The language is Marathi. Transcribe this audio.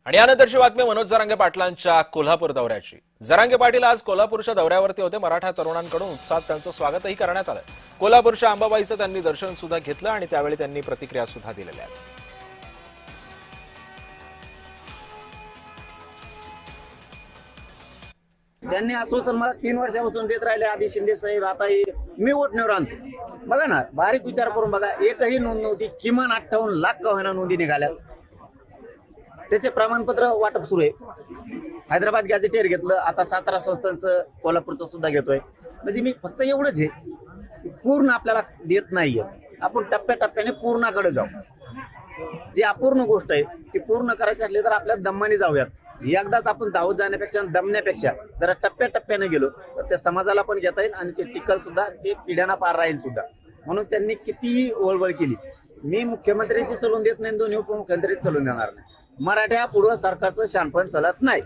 आणि यानंतरची बातमी मनोज जरांगे पाटलांच्या कोल्हापूर दौऱ्याची। जरांगे पाटील आज कोल्हापूरच्या दौऱ्यावरती होते। मराठा तरुणांकडून उत्साहात त्यांचं स्वागतही करण्यात आलं। कोल्हापूरच्या अंबाबाईचं त्यांनी दर्शन सुद्धा घेतलं आणि त्यावेळी त्यांनी प्रतिक्रिया सुद्धा दिलेल्या आहेत। त्यांनी आश्वासन मला 3 वर्षापासून देत राहिले। आधी शिंदे साहेब, आता मी वोटण्यावर आणतो। बघा ना, बारीक विचार करून बघा, एकही नोंद नव्हती। किमान 58 लाख का होईना नोंदी निघाल्या। त्याचे प्रमाणपत्र वाटप सुरू आहे। हैदराबाद गॅझेटियर घेतलं, आता 17 संस्थांचं कोल्हापूरचं सुद्धा घेतोय। म्हणजे मी फक्त एवढंच आहे, पूर्ण आपल्याला देत नाहीये। आपण टप्प्याटप्प्याने पूर्णाकडे जाऊ। जी अपूर्ण गोष्ट आहे ती पूर्ण करायची असली तर आपल्या दमाने जाऊयात। एकदाच आपण धावत जाण्यापेक्षा दमण्यापेक्षा जरा टप्प्याटप्प्याने गेलो तर त्या समाजाला पण घेता येईल आणि ते टिकल सुद्धा, ते पिढ्यांना पार राहील सुद्धा। म्हणून त्यांनी कितीही वळवळ केली, मी मुख्यमंत्र्यांची चलून देत नाही, दोन्ही उपमुख्यमंत्रीच चलून देणार नाही। मराठ्या पुढं सरकारचं शानपण चालत नाही।